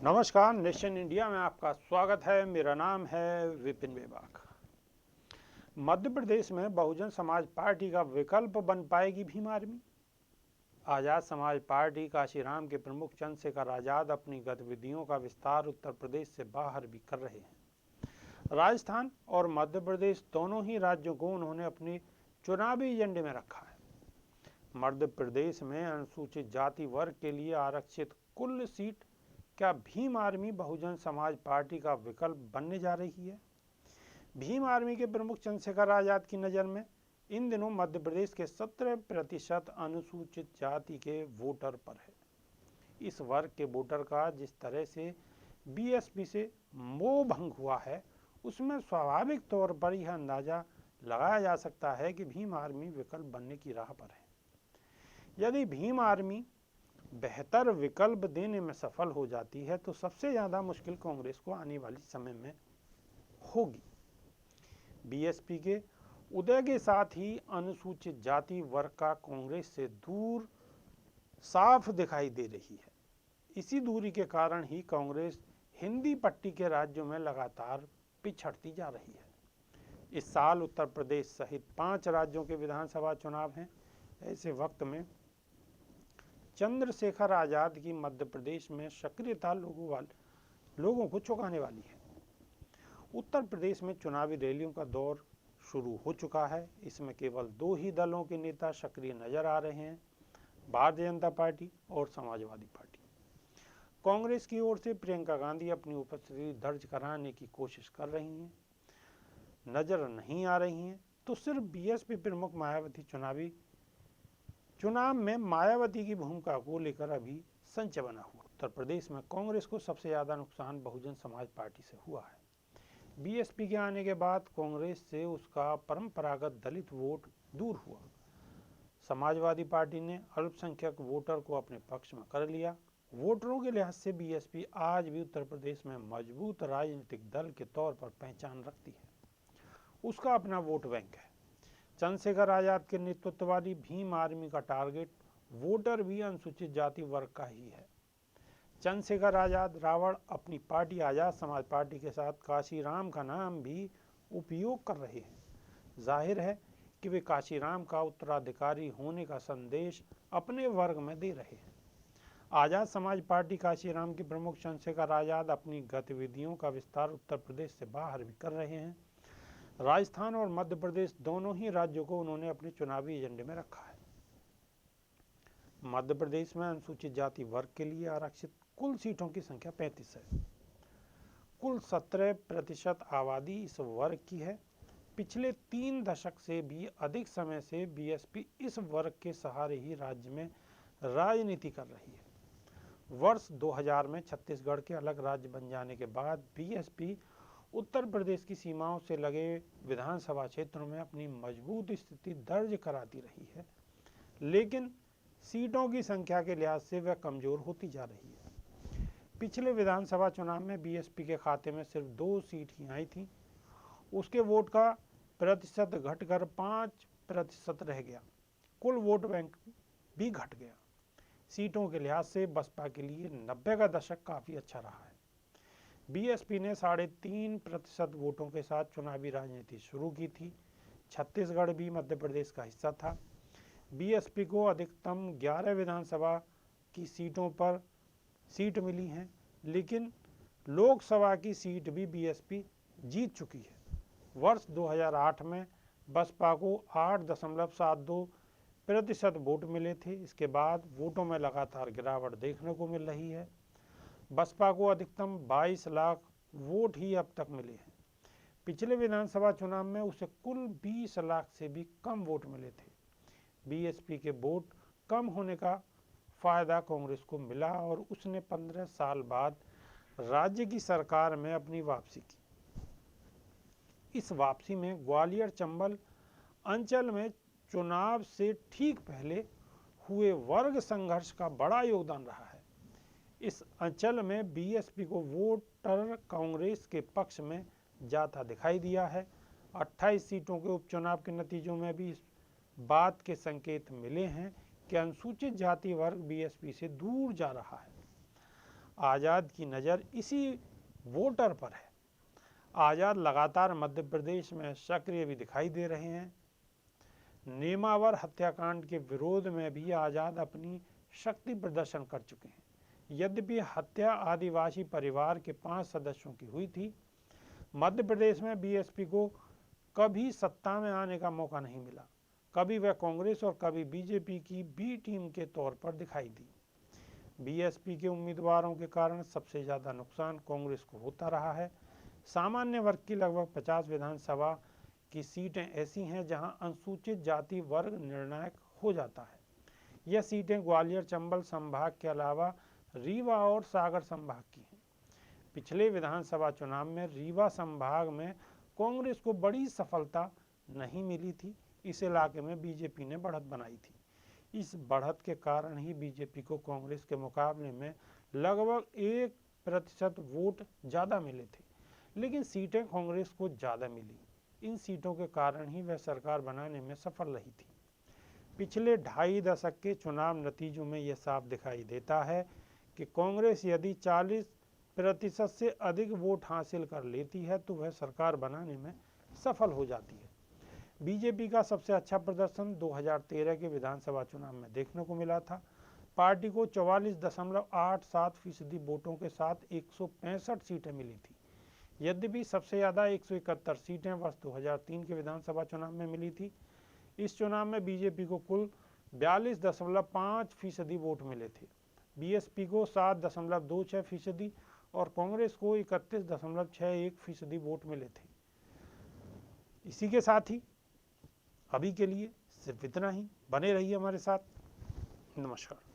नमस्कार, nation India में आपका स्वागत है। मेरा नाम है विपिन बेबाक। मध्य प्रदेश में बहुजन समाज पार्टी का विकल्प बन पाएगी भीम आर्मी। आजाद समाज पार्टी काशीराम के प्रमुख चंद्रशेखर आजाद अपनी गतिविधियों का विस्तार उत्तर प्रदेश से बाहर भी कर रहे हैं। राजस्थान और मध्य प्रदेश दोनों ही राज्यों को उन्होंने अपने चुनावी एजेंडे में रखा है। मध्य प्रदेश में अनुसूचित जाति वर्ग के लिए आरक्षित कुल सीट क्या भीम आर्मी बहुजन समाज पार्टी का विकल्प बनने जा रही है? भीम आर्मी के प्रमुख चंद्रशेखर आजाद की नज़र में इन दिनों मध्य प्रदेश के 17% अनुसूचित जाति के वोटर पर है। इस वर्ग के वोटर का जिस तरह से बीएसपी से मोह भंग हुआ है, उसमें स्वाभाविक तौर पर यह अंदाजा लगाया जा सकता है कि भीम आर्मी विकल्प बनने की राह पर है। यदि भीम आर्मी बेहतर विकल्प देने में सफल हो जाती है तो सबसे ज़्यादा मुश्किल कांग्रेस को आने वाले समय में होगी। बीएसपी के उदय के साथ ही अनुसूचित जाति वर्ग का कांग्रेस से दूर साफ दिखाई दे रही है। इसी दूरी के कारण ही कांग्रेस हिंदी पट्टी के राज्यों में लगातार पिछड़ती जा रही है। इस साल उत्तर प्रदेश सहित 5 राज्यों के विधानसभा चुनाव हैं। ऐसे वक्त में चंद्रशेखर आजाद की मध्य प्रदेश में सक्रियता लोगों को चौंकाने वाली है। उत्तर प्रदेश में चुनावी रैलियों का दौर शुरू हो चुका है। इसमें केवल 2 ही दलों के नेता सक्रिय नजर आ रहे हैं, भारतीय जनता पार्टी और समाजवादी पार्टी। कांग्रेस की ओर से प्रियंका गांधी अपनी उपस्थिति दर्ज कराने की कोशिश कर रही हैं, नजर नहीं आ रही हैं, तो सिर्फ बीएसपी प्रमुख मायावती चुनाव में मायावती की भूमिका को लेकर अभी संशय बना हुआ। उत्तर प्रदेश में कांग्रेस को सबसे ज़्यादा नुकसान बहुजन समाज पार्टी से हुआ है। बीएसपी के आने के बाद कांग्रेस से उसका परंपरागत दलित वोट दूर हुआ। समाजवादी पार्टी ने अल्पसंख्यक वोटर को अपने पक्ष में कर लिया। वोटरों के लिहाज से बीएसपी आज भी उत्तर प्रदेश में मजबूत राजनीतिक दल के तौर पर पहचान रखती है। उसका अपना वोट बैंक है। चंद्रशेखर आजाद के नेतृत्व वाली भीम आर्मी का टारगेट वोटर भी अनुसूचित जाति वर्ग का ही है। चंद्रशेखर आजाद रावण अपनी पार्टी आजाद समाज पार्टी के साथ काशीराम का नाम भी उपयोग कर रहे हैं। जाहिर है कि वे काशीराम का उत्तराधिकारी होने का संदेश अपने वर्ग में दे रहे हैं। आजाद समाज पार्टी काशीराम के प्रमुख चंद्रशेखर आजाद अपनी गतिविधियों का विस्तार उत्तर प्रदेश से बाहर भी कर रहे हैं। राजस्थान और मध्य प्रदेश दोनों ही राज्यों को उन्होंने अपने चुनावी एजेंडे में रखा है। मध्य प्रदेश में अनुसूचित जाति वर्ग के लिए आरक्षित कुल सीटों की संख्या 35 है। कुल 17% आबादी इस वर्ग की है। पिछले 3 दशक से भी अधिक समय से बीएसपी इस वर्ग के सहारे ही राज्य में राजनीति कर रही है। वर्ष 2000 में छत्तीसगढ़ के अलग राज्य बन जाने के बाद बीएसपी उत्तर प्रदेश की सीमाओं से लगे विधानसभा क्षेत्रों में अपनी मजबूत स्थिति दर्ज कराती रही है, लेकिन सीटों की संख्या के लिहाज से वह कमजोर होती जा रही है। पिछले विधानसभा चुनाव में बीएसपी के खाते में सिर्फ 2 सीट ही आई थी। उसके वोट का प्रतिशत घटकर 5% रह गया। कुल वोट बैंक भी घट गया। सीटों के लिहाज से बसपा के लिए 90 का दशक काफ़ी अच्छा रहा है। बीएसपी ने 3.5% वोटों के साथ चुनावी राजनीति शुरू की थी। छत्तीसगढ़ भी मध्य प्रदेश का हिस्सा था। बीएसपी को अधिकतम 11 विधानसभा की सीटों पर सीट मिली हैं, लेकिन लोकसभा की सीट भी बीएसपी जीत चुकी है। वर्ष 2008 में बसपा को 8.72% वोट मिले थे। इसके बाद वोटों में लगातार गिरावट देखने को मिल रही है। बसपा को अधिकतम 22 लाख वोट ही अब तक मिले हैं। पिछले विधानसभा चुनाव में उसे कुल 20 लाख से भी कम वोट मिले थे। बीएसपी के वोट कम होने का फायदा कांग्रेस को मिला और उसने 15 साल बाद राज्य की सरकार में अपनी वापसी की। इस वापसी में ग्वालियर चंबल अंचल में चुनाव से ठीक पहले हुए वर्ग संघर्ष का बड़ा योगदान रहा है। इस अंचल में बीएसपी को वोटर कांग्रेस के पक्ष में जाता दिखाई दिया है। 28 सीटों के उपचुनाव के नतीजों में भी इस बात के संकेत मिले हैं कि अनुसूचित जाति वर्ग बीएसपी से दूर जा रहा है। आज़ाद की नज़र इसी वोटर पर है। आज़ाद लगातार मध्य प्रदेश में सक्रिय भी दिखाई दे रहे हैं। नेमावर हत्याकांड के विरोध में भी आज़ाद अपनी शक्ति प्रदर्शन कर चुके हैं। यद्यपि हत्या आदिवासी परिवार के 5 सदस्यों की हुई थी, मध्य प्रदेश में बीएसपी को कभी सत्ता में आने का मौका नहीं मिला। कभी वह कांग्रेस और कभी बीजेपी की बी टीम के तौर पर दिखाई दी। बीएसपी के उम्मीदवारों के कारण सबसे ज़्यादा नुकसान कांग्रेस को होता रहा है। सामान्य वर्ग की लगभग 50 विधानसभा की सीटें ऐसी हैं जहां अनुसूचित जाति वर्ग निर्णायक हो जाता है। यह सीटें ग्वालियर चंबल संभाग के अलावा रीवा और सागर संभाग की हैं। पिछले विधानसभा चुनाव में रीवा संभाग में कांग्रेस को बड़ी सफलता नहीं मिली थी। इस इलाके में बीजेपी ने बढ़त बनाई थी। इस बढ़त के कारण ही बीजेपी को कांग्रेस के मुकाबले में लगभग 1% वोट ज़्यादा मिले थे, लेकिन सीटें कांग्रेस को ज़्यादा मिली। इन सीटों के कारण ही वह सरकार बनाने में सफल रही थी। पिछले 2.5 दशक के चुनाव नतीजों में यह साफ दिखाई देता है कि कांग्रेस यदि 40% से अधिक वोट हासिल कर लेती है तो वह सरकार बनाने में सफल हो जाती है। बीजेपी का सबसे अच्छा प्रदर्शन 2013 के विधानसभा चुनाव में देखने को मिला था। पार्टी को 44.87% वोटों के साथ 165 सीटें मिली थी। यद्यपि सबसे ज़्यादा 171 सीटें वर्ष 2003 के विधानसभा चुनाव में मिली थी। इस चुनाव में बीजेपी को कुल 42.5% वोट मिले थे, बीएसपी को 7.26% और कांग्रेस को 31.61% वोट मिले थे। इसी के साथ ही अभी के लिए सिर्फ इतना ही। बने रहिए हमारे साथ। नमस्कार।